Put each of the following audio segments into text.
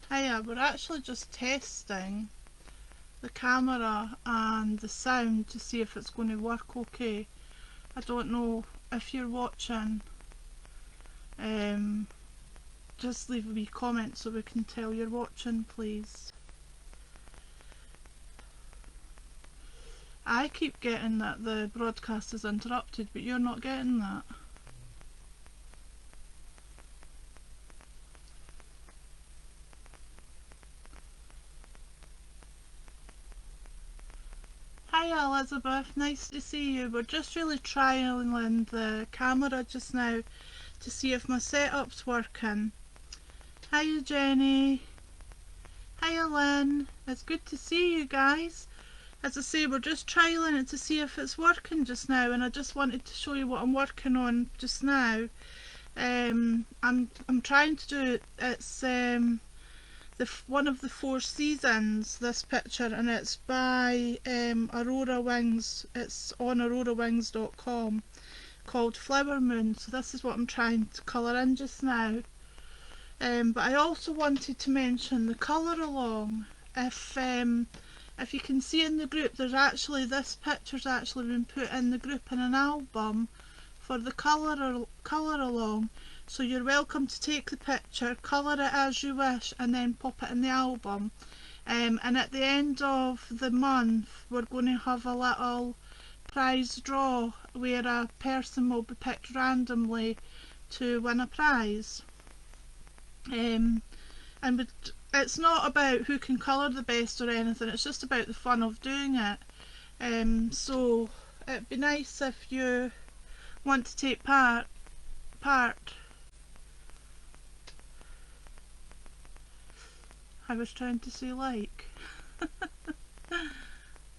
Hiya, we're actually just testing the camera and the sound to see if it's going to work okay. I don't know if you're watching. Um, just leave a wee comment so we can tell you're watching, please. I keep getting that the broadcast is interrupted, but you're not getting that. Hiya Elizabeth, nice to see you. We're just really trialing the camera just now to see if my setup's working. Hiya Jenny. Hiya Lynn. It's good to see you guys. As I say, we're just trialing it to see if it's working just now, and I just wanted to show you what I'm working on just now. I'm trying to do it. It's one of the Four Seasons, this picture, and it's by Aurora Wings. It's on aurorawings.com, called Flower Moon. So this is what I'm trying to colour in just now. But I also wanted to mention the colour along. If you can see in the group, there's actually, this picture's actually been put in the group in an album for the colour along. So you're welcome to take the picture, colour it as you wish, and then pop it in the album. And at the end of the month, we're going to have a little prize draw where a person will be picked randomly to win a prize. And it's not about who can colour the best or anything, it's just about the fun of doing it. So it'd be nice if you want to take part. I was trying to say like.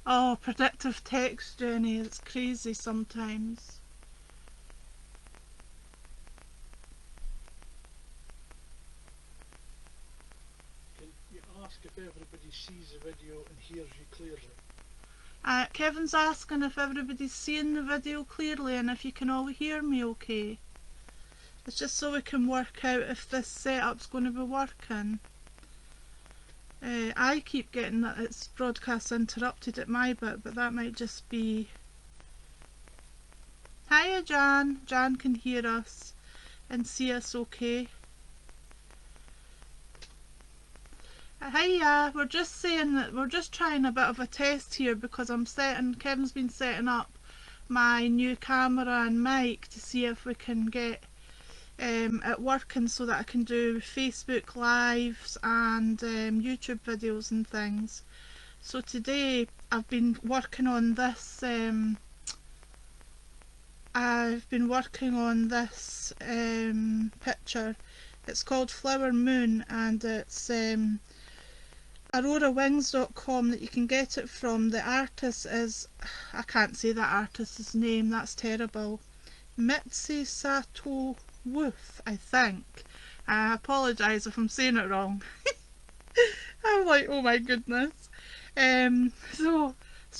Oh, predictive text, Jenny, it's crazy sometimes. Can you ask if everybody sees the video and hears you clearly? Kevin's asking if everybody's seeing the video clearly and if you can all hear me okay. It's just so we can work out if this setup's going to be working. I keep getting that it's broadcast interrupted at my bit, but that might just be... Hiya Jan! Jan can hear us and see us okay. Hiya! We're just saying that we're just trying a bit of a test here because Kevin's been setting up my new camera and mic to see if we can get it working so that I can do Facebook lives and YouTube videos and things. So today I've been working on this picture. It's called Flower Moon, and it's aurorawings.com that you can get it from. The artist is, I can't say that artist's name, that's terrible. Mitzi Sato Woof, I think. I apologise if I'm saying it wrong. I'm like, oh my goodness. So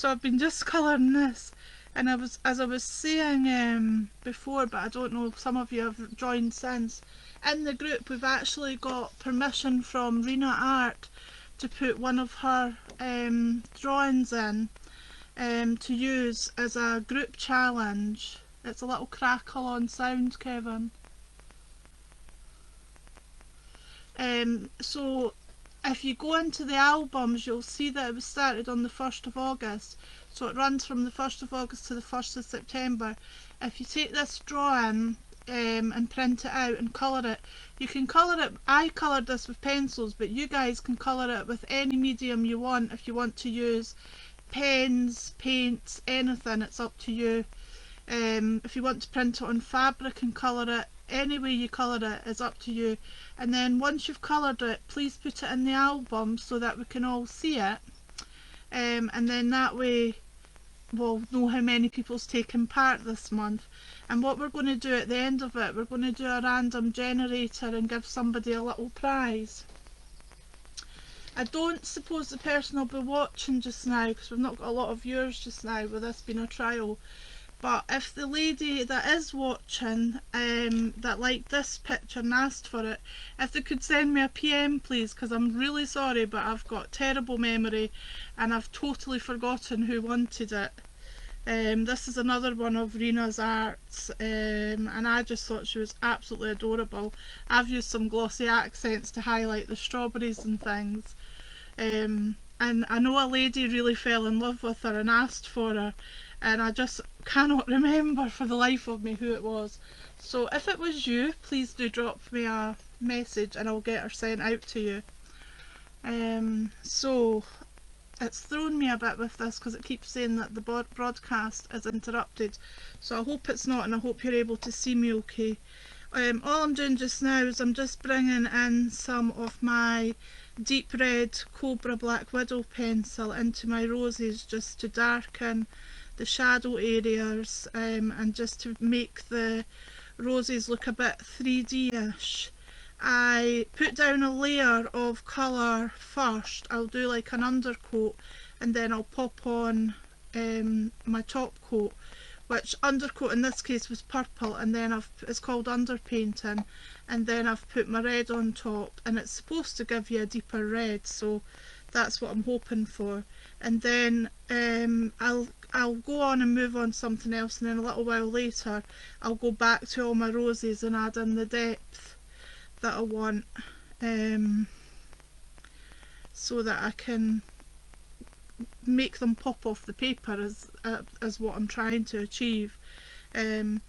I've been just colouring this, and as I was saying before, but I don't know if some of you have joined since, in the group we've actually got permission from Rena Art to put one of her drawings in to use as a group challenge. It's a little crackle on sound, Kevin. So if you go into the albums, you'll see that it was started on the 1st of August. So it runs from the 1st of August to the 1st of September. If you take this drawing and print it out and colour it, you can colour it. I coloured this with pencils, but you guys can colour it with any medium you want. If you want to use pens, paints, anything, it's up to you. If you want to print it on fabric and colour it, any way you colour it is up to you. And then once you've coloured it, please put it in the album so that we can all see it, and then that way we'll know how many people's taken part this month. And what we're going to do at the end of it, we're going to do a random generator and give somebody a little prize. I don't suppose the person will be watching just now because we've not got a lot of viewers just now with this being a trial. But if the lady that is watching that liked this picture and asked for it, if they could send me a PM please, because I'm really sorry but I've got terrible memory and I've totally forgotten who wanted it. This is another one of Rena's arts, and I just thought she was absolutely adorable. I've used some glossy accents to highlight the strawberries and things. And I know a lady really fell in love with her and asked for her, and I just cannot remember for the life of me who it was. So if it was you, please do drop me a message and I'll get her sent out to you. So it's thrown me a bit with this because it keeps saying that the broadcast is interrupted, so I hope it's not, and I hope you're able to see me okay. All I'm doing just now is I'm just bringing in some of my deep red Cobra Black Widow pencil into my roses just to darken the shadow areas, and just to make the roses look a bit 3D-ish. I put down a layer of colour first. I'll do like an undercoat and then I'll pop on my top coat, which undercoat in this case was purple, and then it's called underpainting, and then I've put my red on top, and it's supposed to give you a deeper red, so that's what I'm hoping for. And then I'll go on and move on to something else, and then a little while later I'll go back to all my roses and add in the depth that I want, so that I can make them pop off the paper as what I'm trying to achieve. As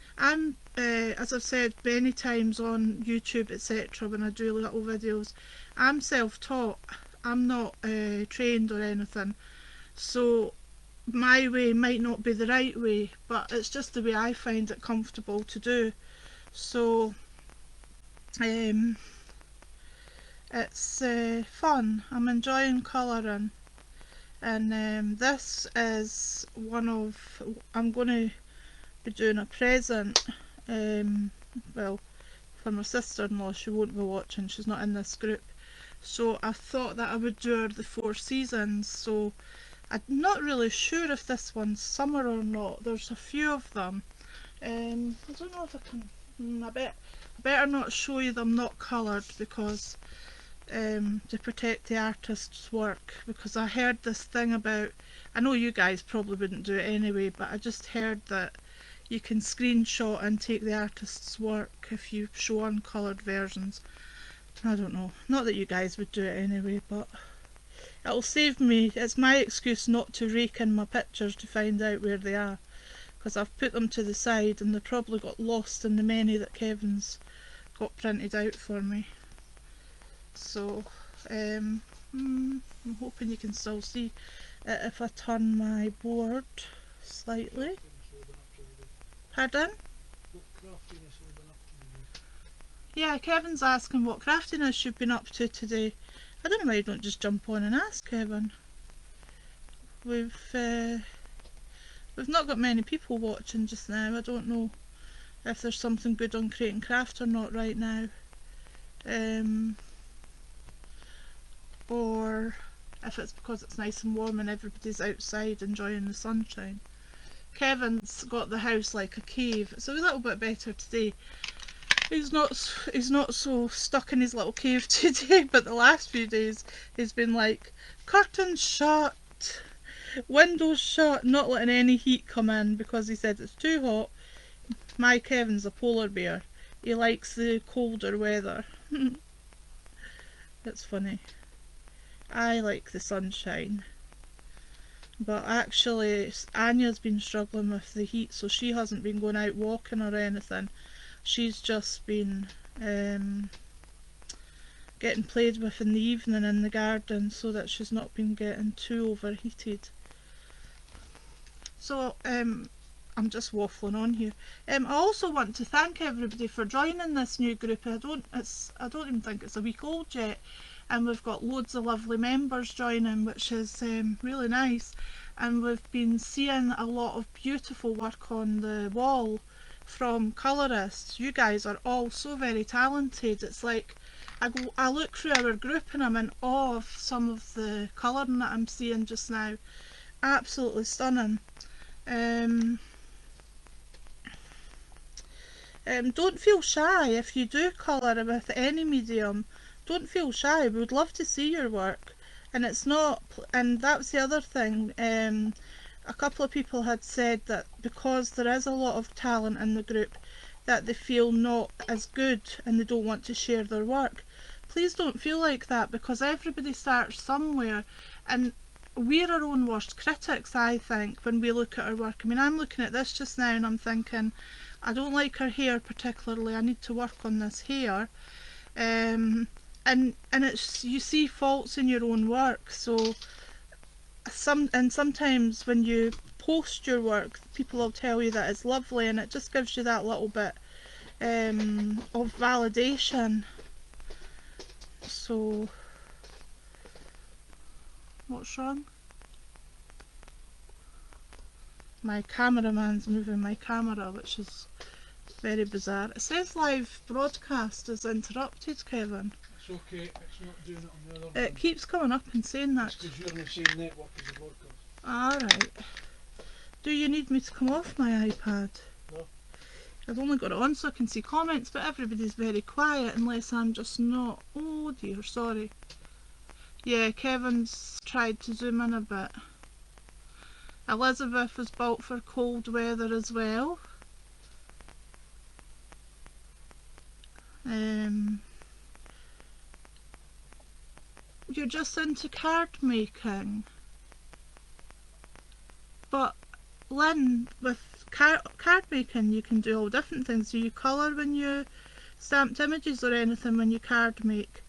I've said many times on YouTube etc, when I do little videos, I'm self-taught. I'm not trained or anything, so my way might not be the right way, but it's just the way I find it comfortable to do. So it's fun. I'm enjoying colouring, and this is one of, I'm going to be doing a present, well, for my sister-in-law. She won't be watching, she's not in this group, so I thought that I would do her the Four Seasons. So I'm not really sure if this one's summer or not. There's a few of them. I don't know if I can, I better not show you them not coloured, because to protect the artist's work, because I heard this thing about, I know you guys probably wouldn't do it anyway, but I just heard that you can screenshot and take the artist's work if you show uncoloured versions. I don't know, not that you guys would do it anyway, but it'll save me, it's my excuse not to rake in my pictures to find out where they are, because I've put them to the side and they probably got lost in the many that Kevin's got printed out for me. So I'm hoping you can still see it if I turn my board slightly. Pardon? Yeah, Kevin's asking what craftiness you've been up to today. I don't know why you don't just jump on and ask, Kevin. We've not got many people watching just now. I don't know if there's something good on Create and Craft or not right now. Or if it's because it's nice and warm and everybody's outside enjoying the sunshine. Kevin's got the house like a cave. It's a little bit better today. He's not so stuck in his little cave today, but the last few days he's been like, curtains shut, windows shut, not letting any heat come in because he said it's too hot. My Kevin's a polar bear. He likes the colder weather. It's funny. I like the sunshine, but actually Anya's been struggling with the heat, so she hasn't been going out walking or anything. She's just been getting played with in the evening in the garden, so that she's not been getting too overheated. So I'm just waffling on here. I also want to thank everybody for joining this new group. I don't even think it's a week old yet, and we've got loads of lovely members joining, which is really nice. And we've been seeing a lot of beautiful work on the wall from colourists. You guys are all so very talented. It's like I look through our group and I'm in awe of some of the colouring that I'm seeing just now. Absolutely stunning. Don't feel shy if you do colour with any medium. Don't feel shy. We would love to see your work. And it's not, and that's the other thing. A couple of people had said that because there is a lot of talent in the group, that they feel not as good and they don't want to share their work. Please don't feel like that, because everybody starts somewhere, and we're our own worst critics, I think, when we look at our work. I mean, I'm looking at this just now and I'm thinking, I don't like her hair particularly, I need to work on this hair. And it's, you see faults in your own work, so sometimes when you post your work, people will tell you that it's lovely, and it just gives you that little bit of validation. So what's wrong? My cameraman's moving my camera, which is very bizarre. It says live broadcast is interrupted, Kevin. It's okay, it's not doing it on the other one. It keeps coming up and saying that. It's because you're on the same network as the broadcast. Alright. Do you need me to come off my iPad? No. I've only got it on so I can see comments, but everybody's very quiet unless I'm just not. Oh dear, sorry. Yeah, Kevin's tried to zoom in a bit. Elizabeth was built for cold weather as well. You're just into card making. But Lynn, with card making you can do all different things. Do you colour when you stamped images or anything when you card make?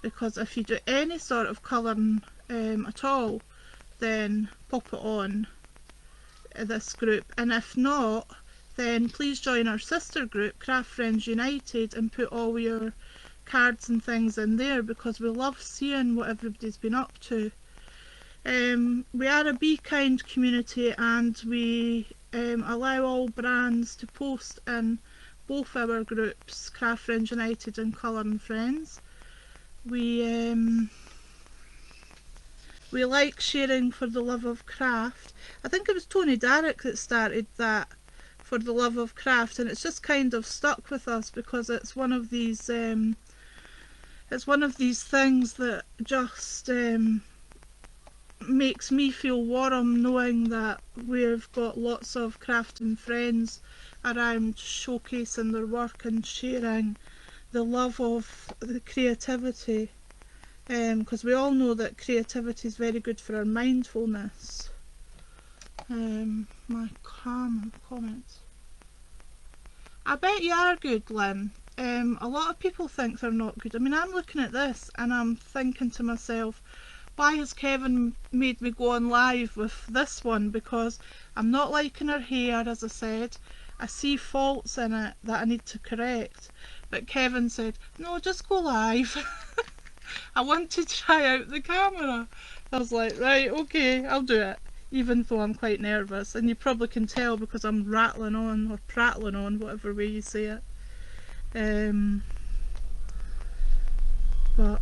Because if you do any sort of colouring at all, then pop it on this group, and if not, then please join our sister group, Craft Friends United, and put all your cards and things in there, because we love seeing what everybody's been up to. We are a Be Kind community, and we allow all brands to post in both our groups, Craft Friends United and Colouring Friends. We like sharing for the love of craft. I think it was Tony Darrick that started that, for the love of craft, and it's just kind of stuck with us because it's one of these things that just makes me feel warm, knowing that we've got lots of crafting friends around showcasing their work and sharing the love of the creativity. Because we all know that creativity is very good for our mindfulness. My comments. I bet you are good, Lynn. A lot of people think they're not good. I mean, I'm looking at this and I'm thinking to myself, why has Kevin made me go on live with this one? Because I'm not liking her hair, as I said. I see faults in it that I need to correct. But Kevin said, no, just go live. I want to try out the camera. I was like, right, okay, I'll do it, even though I'm quite nervous, and you probably can tell because I'm rattling on, or prattling on, whatever way you say it. But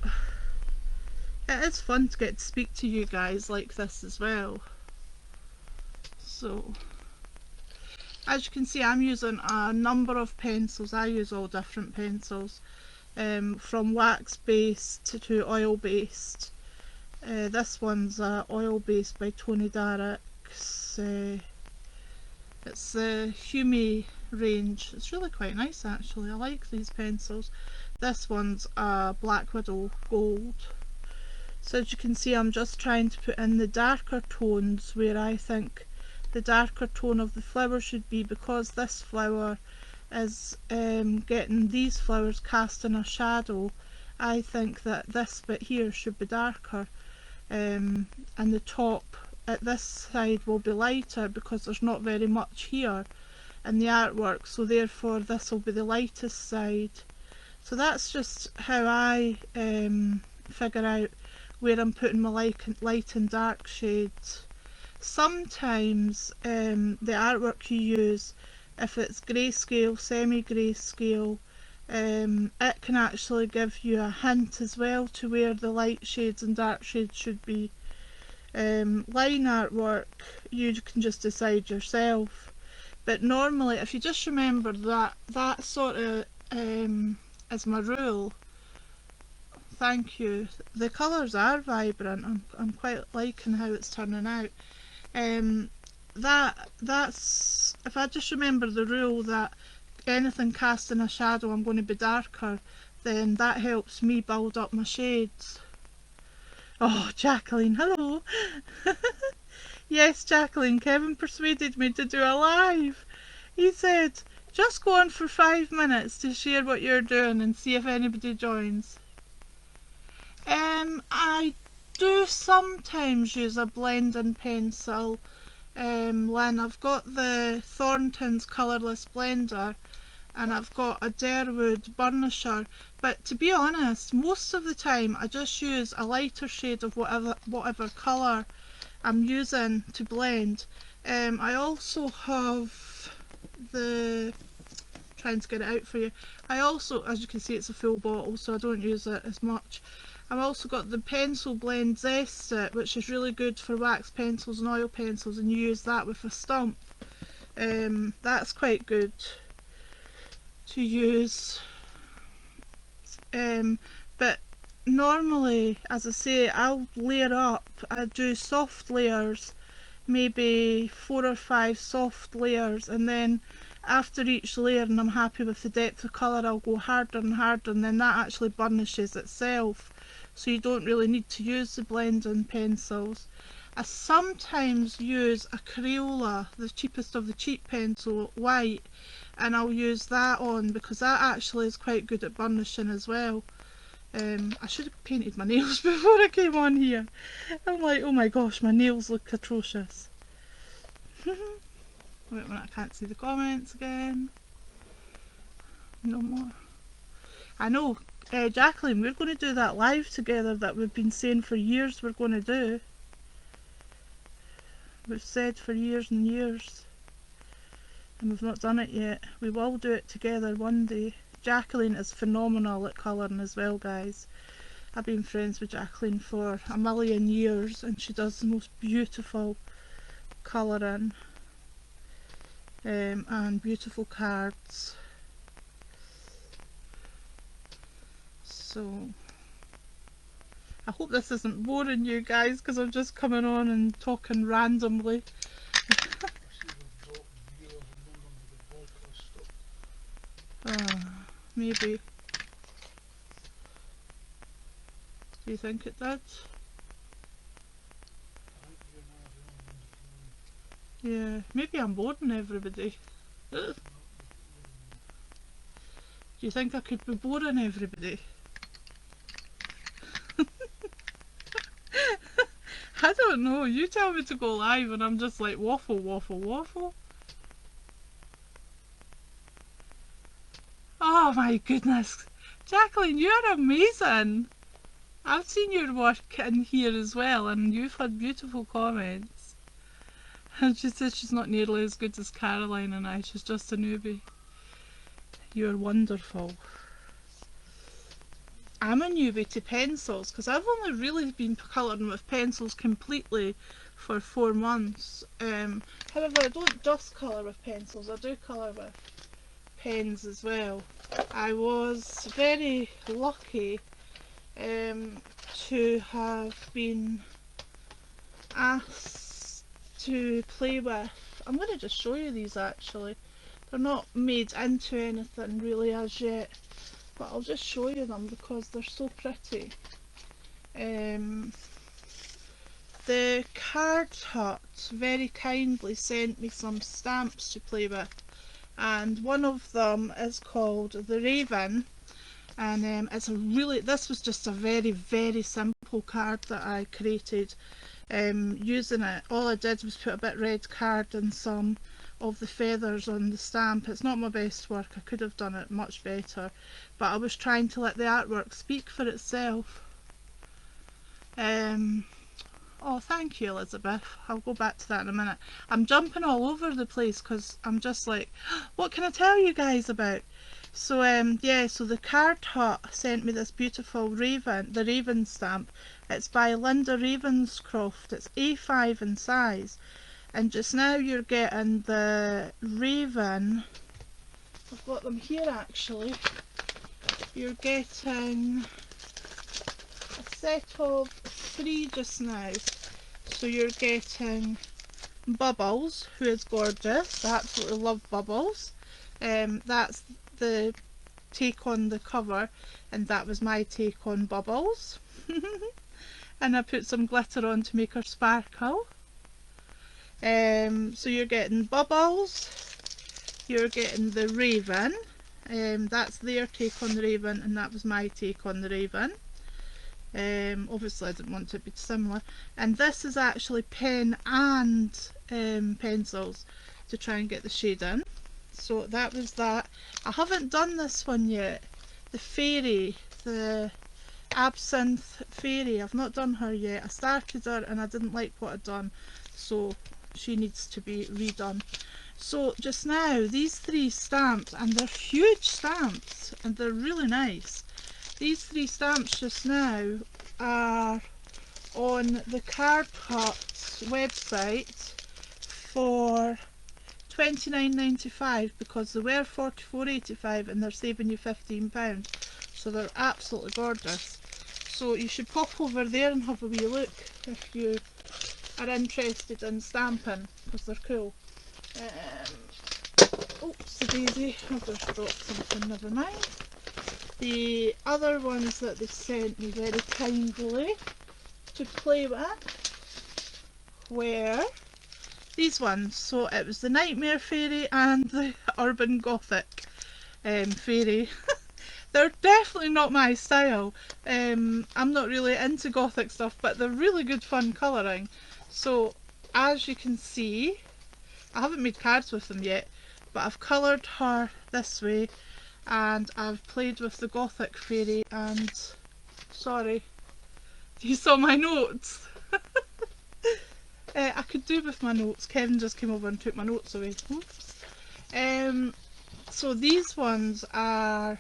it is fun to get to speak to you guys like this as well. So, as you can see, I'm using a number of pencils. I use all different pencils. From wax based to oil based. This one's oil based by Tony Darrick's. It's the Humi range. It's really quite nice actually. I like these pencils. This one's Black Widow Gold. So as you can see, I'm just trying to put in the darker tones where I think the darker tone of the flower should be, because this flower is getting these flowers cast in a shadow. I think that this bit here should be darker, and the top at this side will be lighter because there's not very much here in the artwork, so therefore this will be the lightest side. So that's just how I figure out where I'm putting my light and dark shades. Sometimes the artwork you use, if it's grayscale, semi-grayscale, it can actually give you a hint as well to where the light shades and dark shades should be. Line artwork, you can just decide yourself, But normally, if you just remember that sort of is my rule. Thank you. The colours are vibrant. I'm quite liking how it's turning out. Um, that's if I just remember the rule that anything cast in a shadow I'm going to be darker, then that helps me build up my shades. Oh, Jacqueline, hello. Yes, Jacqueline, Kevin persuaded me to do a live. He said, just go on for 5 minutes to share what you're doing and see if anybody joins. I do sometimes use a blending pencil, Lynn. I've got the Thornton's colourless blender and I've got a Derwood burnisher, but to be honest, most of the time I just use a lighter shade of whatever colour I'm using to blend. I also have the, trying to get it out for you, I also, as you can see, it's a full bottle so I don't use it as much. I've also got the pencil blend Zest It, which is really good for wax pencils and oil pencils, and you use that with a stump. That's quite good to use. But normally, as I say, I'll layer up. I do soft layers, maybe 4 or 5 soft layers, and then after each layer and I'm happy with the depth of colour, I'll go harder and harder, and then that actually burnishes itself, so you don't really need to use the blending pencils. I sometimes use a Crayola, the cheapest of the cheap pencil, white, and I'll use that on because that actually is quite good at burnishing as well. I should have painted my nails before I came on here. I'm like, oh my gosh, my nails look atrocious. Wait a minute, I can't see the comments again. No more. I know, Jacqueline, we're going to do that live together that we've been saying for years we're going to do. We've said for years and years, and we've not done it yet. We will do it together one day. Jacqueline is phenomenal at colouring as well, guys. I've been friends with Jacqueline for a million years and she does the most beautiful colouring and beautiful cards. So I hope this isn't boring you guys because I'm just coming on and talking randomly. Maybe. Do you think it did? Yeah, maybe I'm boring everybody. Do you think I could be boring everybody? I don't know, you tell me to go live and I'm just like waffle, waffle, waffle. Oh my goodness, Jacqueline, you're amazing. I've seen your work in here as well and you've had beautiful comments. And she says she's not nearly as good as Caroline and I, she's just a newbie. You're wonderful. I'm a newbie to pencils because I've only really been colouring with pencils completely for 4 months. However, I don't just colour with pencils, I do colour with pens as well. I was very lucky to have been asked to play with, I'm going to just show you these actually. They're not made into anything really as yet, but I'll just show you them because they're so pretty. The Card Hut very kindly sent me some stamps to play with, and one of them is called the Raven, and it's a really, this was just a very very simple card that I created. Using it, all I did was put a bit red card and some of the feathers on the stamp. It's not my best work, I could have done it much better, but I was trying to let the artwork speak for itself. Oh, thank you, Elizabeth. I'll go back to that in a minute. I'm jumping all over the place because I'm just like, what can I tell you guys about? So yeah, so the Card Hut sent me this beautiful Raven, the Raven stamp. It's by Linda Ravenscroft. It's A5 in size, And just now you're getting the raven. I've got them here actually. You're getting a set of 3 just now. So you're getting Bubbles, who is gorgeous. I absolutely love Bubbles. That's the take on the cover, and that was my take on Bubbles. And I put some glitter on to make her sparkle. So you're getting Bubbles, you're getting the Raven. That's their take on the Raven, and that was my take on the Raven. Obviously I didn't want it to be similar. And this is actually pen and pencils to try and get the shade in. So that was that. I haven't done this one yet. The fairy, the Absinthe Fairy, I've not done her yet. I started her and I didn't like what I'd done, so she needs to be redone. So just now, these 3 stamps, and they're huge stamps and they're really nice. These 3 stamps just now are on the Card Cut website for £29.95 because they were £44.85 and they're saving you £15. So they're absolutely gorgeous. So you should pop over there and have a wee look if you are interested in stamping, because they're cool. Oops, the daisy, I've just dropped something, never mind. The other ones that they sent me very kindly to play with were these ones. So it was the Nightmare Fairy and the Urban Gothic Fairy. They're definitely not my style. I'm not really into gothic stuff, but they're really good fun colouring. So as you can see, I haven't made cards with them yet, but I've coloured her this way, and I've played with the Gothic Fairy, and sorry, you saw my notes. I could do with my notes. Kevin just came over and took my notes away. Oops. So these ones are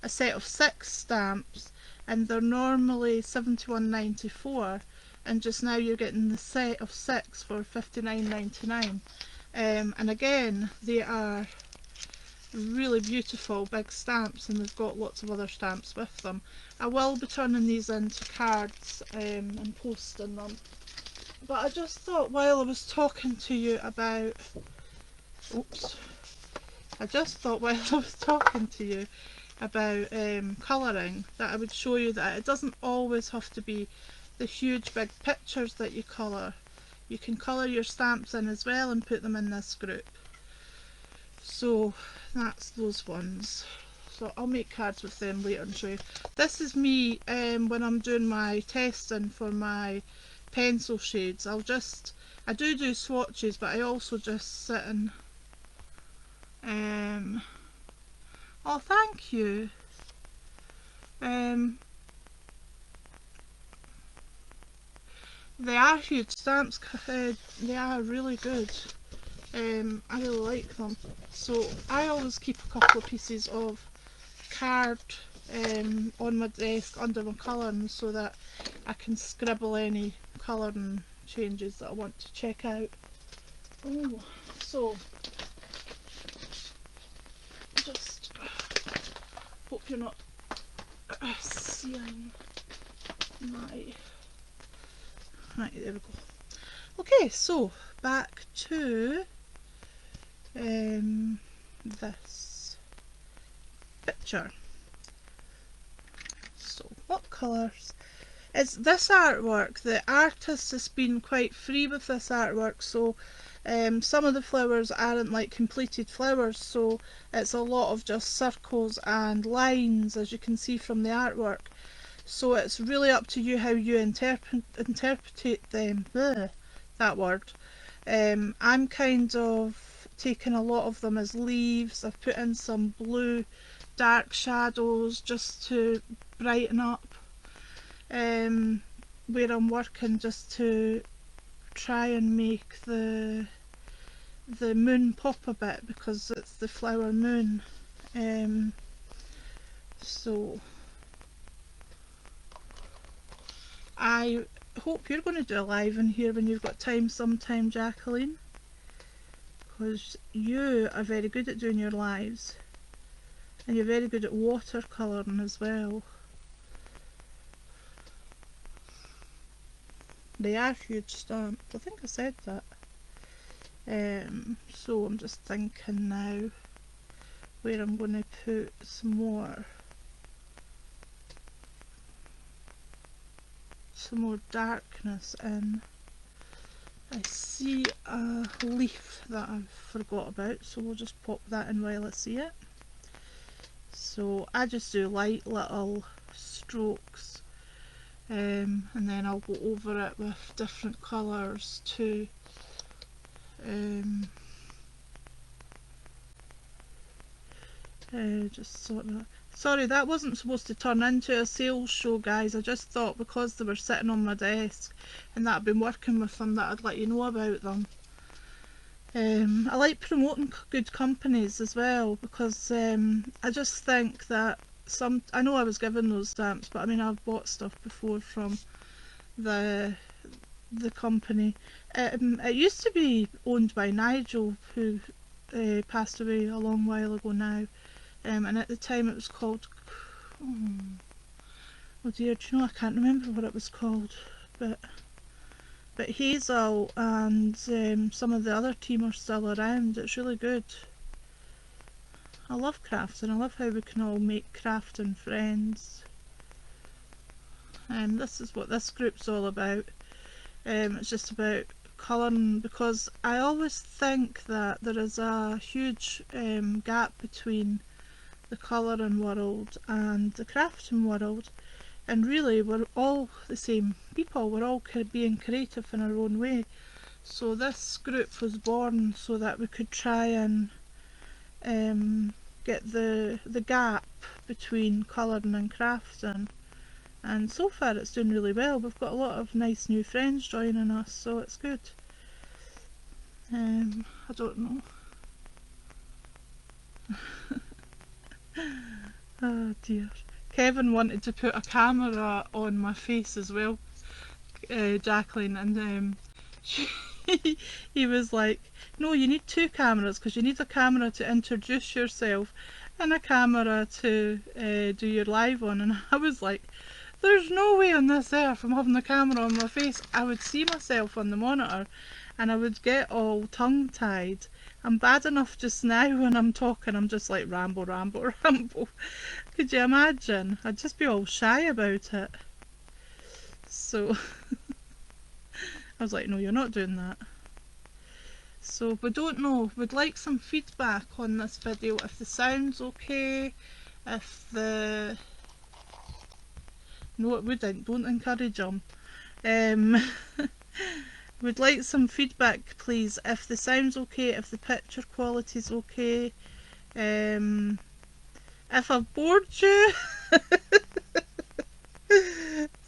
a set of 6 stamps, and they're normally £71.94, and just now you're getting the set of 6 for £59.99. And again, they are really beautiful big stamps, and they've got lots of other stamps with them. I will be turning these into cards and posting them. But I just thought while I was talking to you about colouring, that I would show you that it doesn't always have to be the huge big pictures that you colour. You can colour your stamps in as well and put them in this group. So that's those ones. So I'll make cards with them later and show you. This is me when I'm doing my testing for my pencil shades. I do swatches, but I also just sit and oh, thank you. They are huge stamps. They are really good. I really like them. So I always keep a couple of pieces of card on my desk under my colouring, so that I can scribble any colouring changes that I want to check out. Oh, so just hope you're not seeing my... Right, there we go. Okay, so back to this picture. So what colours? It's this artwork. The artist has been quite free with this artwork, so some of the flowers aren't like completed flowers, so it's a lot of just circles and lines, as you can see from the artwork. So it's really up to you how you interpret them. Bleh, that word. I'm kind of taking a lot of them as leaves. I've put in some blue dark shadows just to brighten up where I'm working, just to try and make the moon pop a bit, because it's the flower moon. So I hope you're going to do a live in here when you've got time sometime, Jacqueline. because you are very good at doing your lives, and you're very good at watercolouring as well. They are huge stamps, I think I said that. So I'm just thinking now where I'm going to put some more darkness in. I see a leaf that I forgot about, so we'll just pop that in while I see it. So I just do light little strokes, and then I'll go over it with different colours too. Just sort of. Sorry, that wasn't supposed to turn into a sales show, guys. I just thought because they were sitting on my desk and that I've been working with them that I'd let you know about them. I like promoting good companies as well, because I just think that I know I was given those stamps, but I mean I've bought stuff before from the company. It used to be owned by Nigel, who passed away a long while ago now. And at the time it was called, oh dear, do you know, I can't remember what it was called, but Hazel and some of the other team are still around. It's really good. I love crafting. I love how we can all make crafting friends. This is what this group's all about. It's just about colouring, because I always think that there is a huge gap between the colouring world and the crafting world, and really we're all the same people. We're all being creative in our own way. So this group was born so that we could try and get the gap between colouring and crafting, and so far it's doing really well. We've got a lot of nice new friends joining us, so it's good. I don't know. Oh dear. Kevin wanted to put a camera on my face as well, Jacqueline, and he was like, no, you need two cameras, because you need a camera to introduce yourself and a camera to do your live on. And I was like, there's no way on this earth I'm having the camera on my face. I would see myself on the monitor and I would get all tongue tied. I'm bad enough just now when I'm talking, I'm just like ramble, ramble, ramble. Could you imagine? I'd just be all shy about it. So I was like, no, you're not doing that. So we don't know. We'd like some feedback on this video, if the sound's okay, if the... No, it wouldn't. Don't encourage them. We'd like some feedback, please, if the sound's okay, if the picture quality's okay, if I've bored you.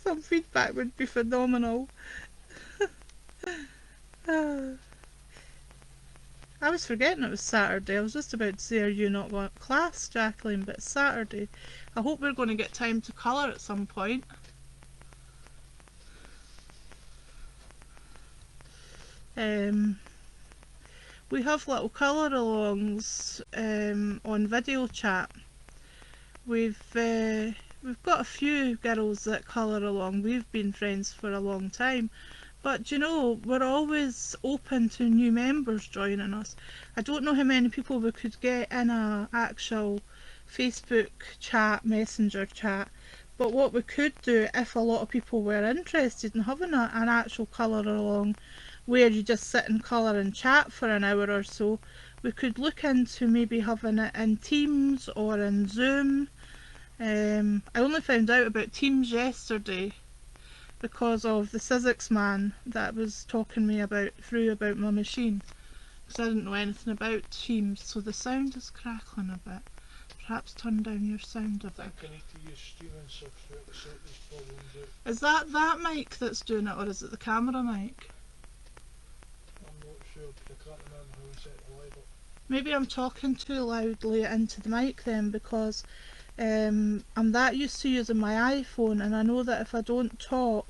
Some feedback would be phenomenal. I was forgetting it was Saturday. I was just about to say, are you not going to class, Jacqueline? But it's Saturday. I hope we're going to get time to colour at some point. We have little colour alongs on video chat. We've got a few girls that colour along. We've been friends for a long time. But you know, we're always open to new members joining us. I don't know how many people we could get in a actual Facebook chat, messenger chat, but what we could do, if a lot of people were interested in having an actual colour along where you just sit and colour and chat for an hour or so, we could look into maybe having it in Teams or in Zoom. I only found out about Teams yesterday because of the Sizzix man that was talking me about my machine, because I didn't know anything about Teams. So the sound is crackling a bit. Perhaps turn down your sound a bit. I think I need to use streaming software to sort these problems out. Is that mic that's doing it, or is it the camera mic? I'm not sure, but I can't remember how I set the live up. Maybe I'm talking too loudly into the mic then, because I'm that used to using my iPhone, and I know that if I don't talk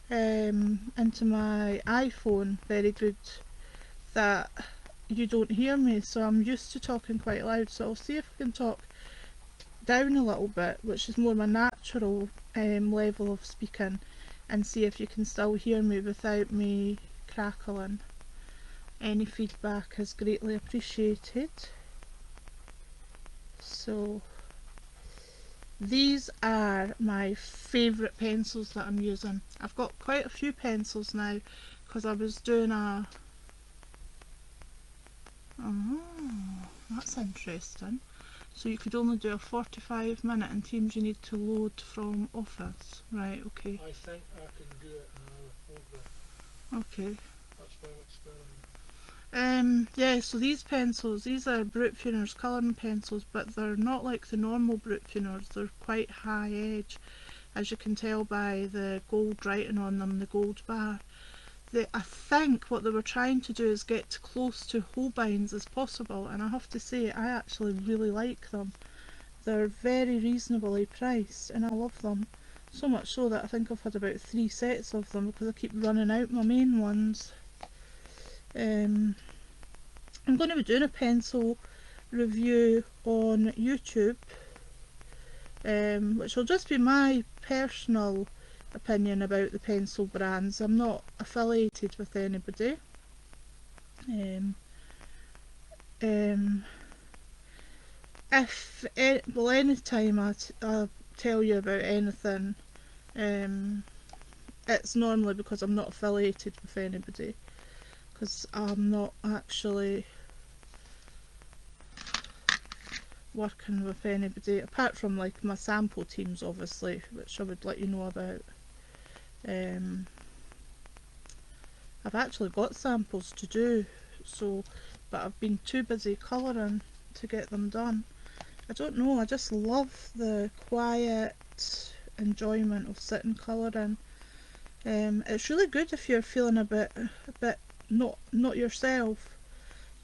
into my iPhone very good, that you don't hear me, so I'm used to talking quite loud, so I'll see if I can talk down a little bit, which is more my natural level of speaking, and see if you can still hear me without me crackling. Any feedback is greatly appreciated. So these are my favourite pencils that I'm using. I've got quite a few pencils now because I was doing a... Oh, that's interesting. So you could only do a 45-minute in Teams, you need to load from Office. Right, okay. I think I can do it now. Okay. That's my experiment. Yeah, so these pencils, these are Brute Tuners colouring pencils, but they're not like the normal Brute Tuners, they're quite high edge, as you can tell by the gold writing on them, the gold bar. I think what they were trying to do is get close to Holbein's as possible, and I have to say I actually really like them. They're very reasonably priced and I love them. So much so that I think I've had about 3 sets of them because I keep running out my main ones. I'm going to be doing a pencil review on YouTube, which will just be my personal opinion about the pencil brands. I'm not affiliated with anybody. Well, anytime I tell you about anything, it's normally because I'm not affiliated with anybody, because I'm not actually working with anybody apart from like my sample teams, obviously, which I would let you know about. I've actually got samples to do, so, but I've been too busy colouring to get them done. I don't know, I just love the quiet enjoyment of sitting colouring. It's really good if you're feeling a bit not yourself,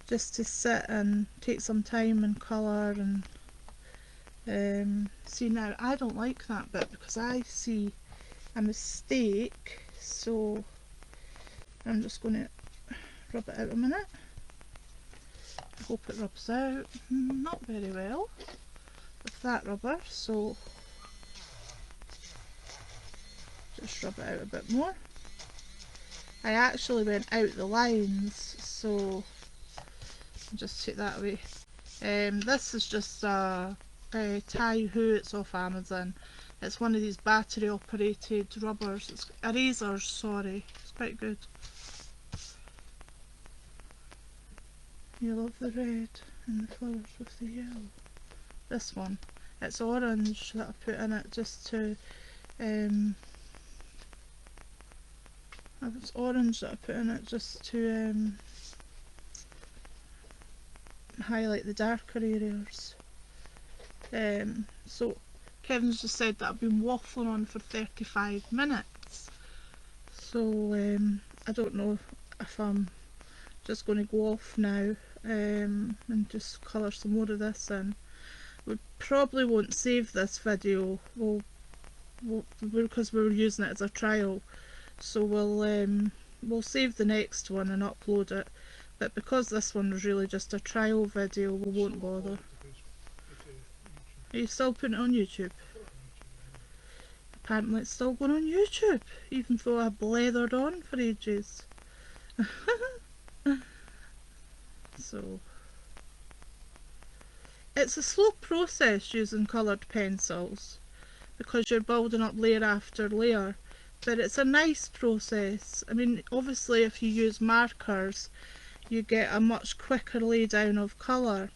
just to sit and take some time and colour and see. Now I don't like that bit because I see a mistake, so I'm just going to rub it out a minute. I hope it rubs out. Not very well with that rubber, so just rub it out a bit more. I actually went out the lines, so I'll just take that away. This is just a Tai-Hu, it's off Amazon. It's one of these battery operated rubbers. It's erasers, sorry. It's quite good. You love the red and the flowers with the yellow. This one, it's orange that I put in it just to it's orange that I put in it just to highlight the darker areas. So Kevin's just said that I've been waffling on for 35 minutes, so I don't know if I'm just going to go off now and just colour some more of this in. We probably won't save this video, because we're using it as a trial, so we'll save the next one and upload it, but because this one was really just a trial video, we won't bother. Are you still putting it on YouTube? Apparently it's still going on YouTube, even though I blethered on for ages. So it's a slow process using coloured pencils because you're building up layer after layer, but it's a nice process. I mean, obviously if you use markers you get a much quicker lay down of colour.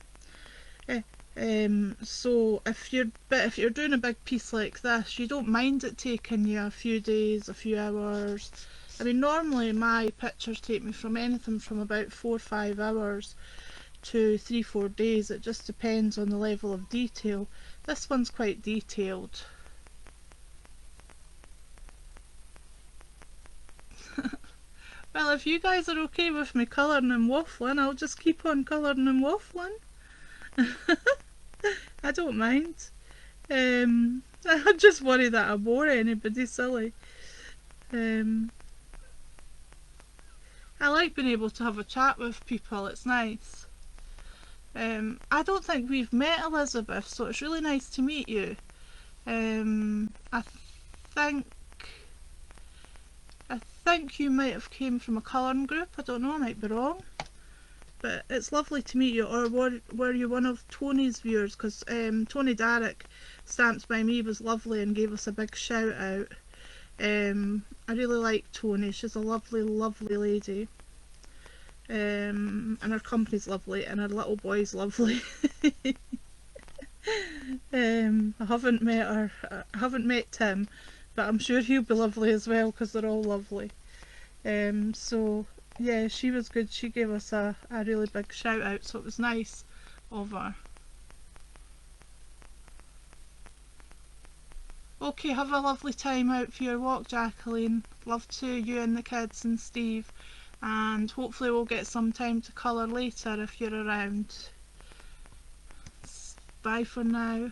So if you're doing a big piece like this, you don't mind it taking you a few days, a few hours. I mean, normally my pictures take me from anything from about 4 or 5 hours to 3-4 days. It just depends on the level of detail. This one's quite detailed. Well, if you guys are okay with me colouring and waffling, I'll just keep on colouring and waffling. I don't mind. I just worry that I bore anybody silly. I like being able to have a chat with people, it's nice. I don't think we've met, Elizabeth, so it's really nice to meet you. I think I think you might have came from a colouring group. I don't know, I might be wrong. But it's lovely to meet you. Or were you one of Tony's viewers? Because Tony Darrick, Stamps by Me, was lovely and gave us a big shout out. I really like Tony. She's a lovely, lovely lady. And her company's lovely, and her little boy's lovely. I haven't met her. I haven't met Tim, but I'm sure he'll be lovely as well because they're all lovely. So yeah, she was good. She gave us a really big shout out, so it was nice of her. Okay, have a lovely time out for your walk, Jacqueline. Love to you and the kids and Steve, and hopefully we'll get some time to colour later if you're around. Bye for now.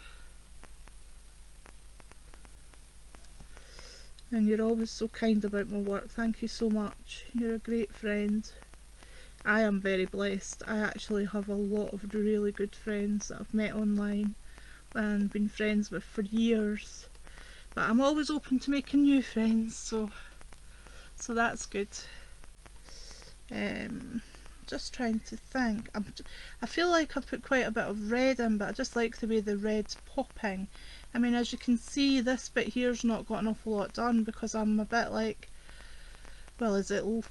And you're always so kind about my work. Thank you so much. You're a great friend. I am very blessed. I actually have a lot of really good friends that I've met online and been friends with for years. But I'm always open to making new friends, so that's good. Just trying to think. I feel like I've put quite a bit of red in, but I just like the way the red's popping. I mean, as you can see, this bit here's not got an awful lot done because I'm a bit like, well,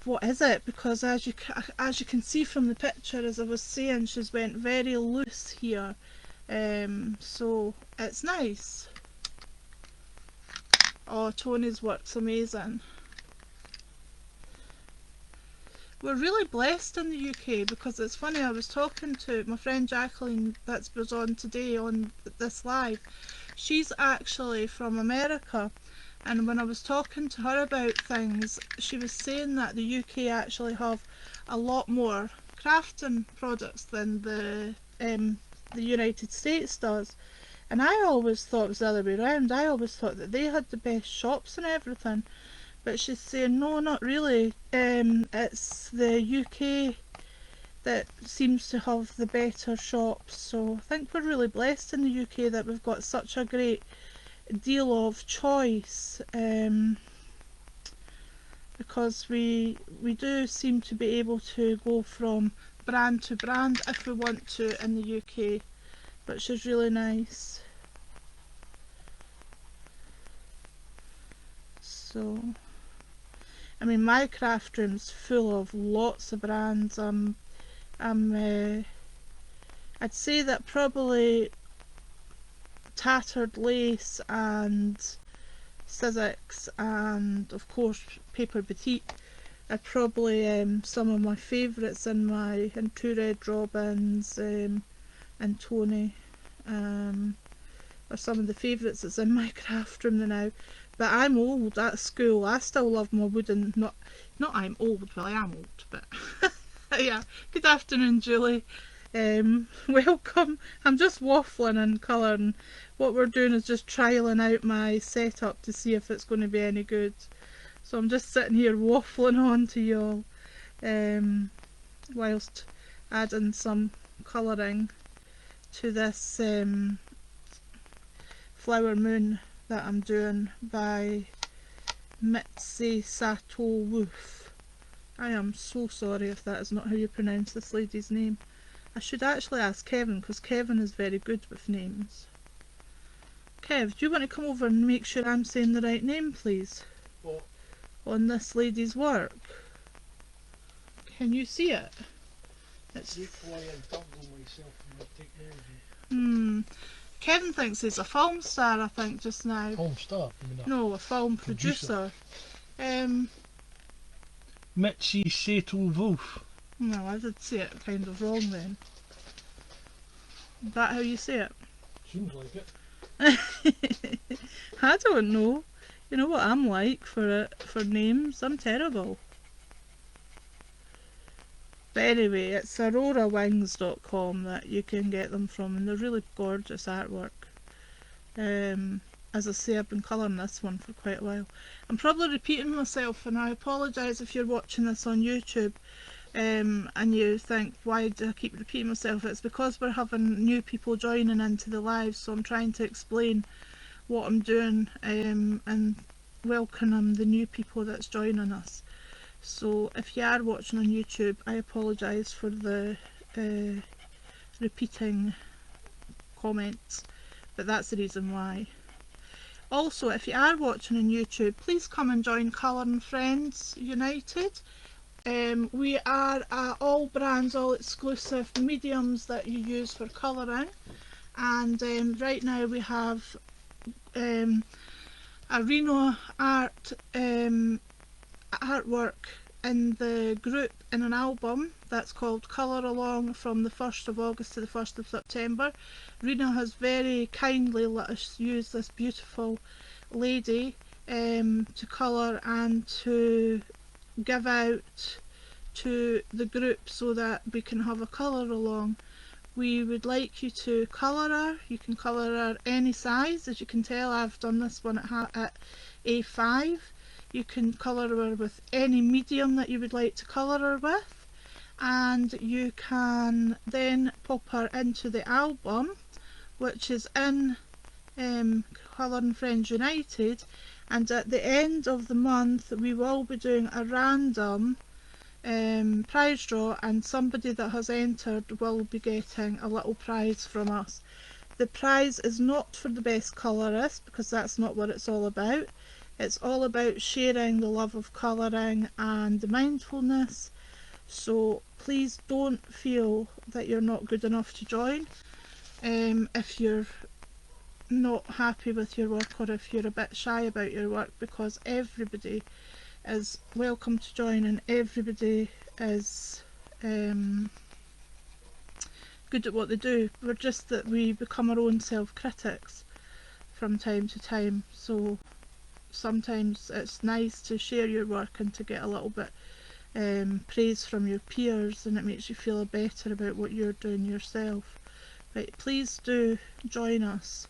what is it? Because as you can see from the picture, as I was saying, she's went very loose here. So it's nice. Oh, Tony's work's amazing. We're really blessed in the UK because it's funny, I was talking to my friend Jacqueline that was on today on this live. She's actually from America, and when I was talking to her about things, she was saying that the UK actually have a lot more crafting products than the United States does. And I always thought it was the other way around. I always thought that they had the best shops and everything. But she's saying, no, not really. It's the UK that seems to have the better shops. So I think we're really blessed in the UK that we've got such a great deal of choice. Because we do seem to be able to go from brand to brand if we want to in the UK, which is really nice. So, I mean, my craft room's full of lots of brands. I'd say that probably Tattered Lace and Sizzix and of course Paper Boutique are probably some of my favourites in Two Red Robins and Tony are some of the favourites that's in my craft room now. But I'm old at school. I still love my wooden, not I'm old, well I am old, but yeah. Good afternoon, Julie. Welcome. I'm just waffling and colouring. What we're doing is just trialling out my setup to see if it's going to be any good. So I'm just sitting here waffling on to y'all whilst adding some colouring to this Flower Moon that I'm doing by Mitzi Sato Woof. I am so sorry if that is not how you pronounce this lady's name. I should actually ask Kevin because Kevin is very good with names. Kev, do you want to come over and make sure I'm saying the right name, please? What? On this lady's work. Can you see it? It's Why I double myself in my technology. Kevin thinks he's a film star, I think, just now. Film star? You mean No, a film producer. Mitzi Sato Wolf. No, I did say it kind of wrong then. Is that how you say it? Seems like it. I don't know. You know what I'm like for names? I'm terrible. But anyway, it's aurorawings.com that you can get them from, and they're really gorgeous artwork. as I say, I've been colouring this one for quite a while. I'm probably repeating myself, and I apologise if you're watching this on YouTube and you think, why do I keep repeating myself? It's because we're having new people joining into the live, so I'm trying to explain what I'm doing and welcoming the new people that's joining us. So if you are watching on YouTube, I apologise for the repeating comments, but that's the reason why. Also, if you are watching on YouTube, please come and join Colouring Friends United. We are all brands, all exclusive mediums that you use for colouring, and right now we have a Reno art artwork in the group in an album that's called Colour Along from the 1st of August to the 1st of September. Rena has very kindly let us use this beautiful lady to colour and to give out to the group so that we can have a colour along. We would like you to colour her. You can colour her any size. As you can tell, I've done this one at A5. You can colour her with any medium that you would like to colour her with, and you can then pop her into the album, which is in Colouring Friends United, and at the end of the month we will be doing a random prize draw, and somebody that has entered will be getting a little prize from us. The prize is not for the best colourist, because that's not what it's all about. It's all about sharing the love of colouring and the mindfulness. So please don't feel that you're not good enough to join. If you're not happy with your work, or if you're a bit shy about your work, because everybody is welcome to join and everybody is good at what they do. We're just that we become our own self-critics from time to time, so sometimes it's nice to share your work and to get a little bit praise from your peers, and it makes you feel better about what you're doing yourself. Right, please do join us,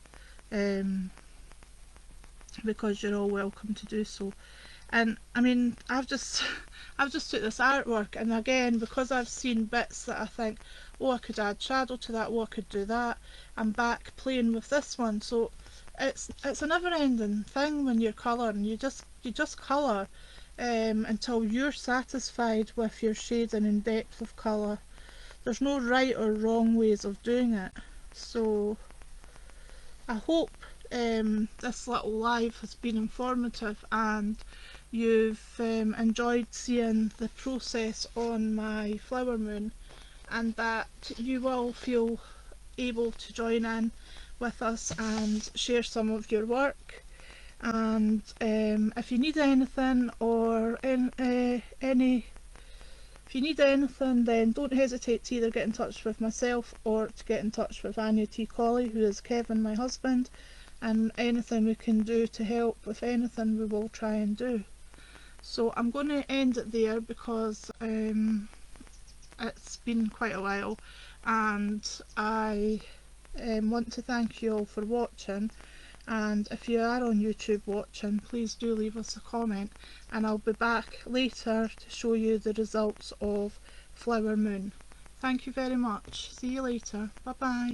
because you're all welcome to do so. And I mean, I've just took this artwork, and again, because I've seen bits that I think, oh, I could add shadow to that, oh, I could do that, I'm back playing with this one. So it's a never-ending thing when you're colouring. You just colour until you're satisfied with your shading and depth of colour. There's no right or wrong ways of doing it. So I hope this little live has been informative and you've enjoyed seeing the process on my flower moon, and that you will feel able to join in with us and share some of your work. And if you need anything, or if you need anything, then don't hesitate to either get in touch with myself or to get in touch with Anya T. Colley, who is Kevin, my husband, and anything we can do to help with anything we will try and do. So I'm going to end it there, because it's been quite a while, and I want to thank you all for watching. And if you are on YouTube watching, please do leave us a comment, and I'll be back later to show you the results of Flower Moon. Thank you very much. See you later. Bye bye.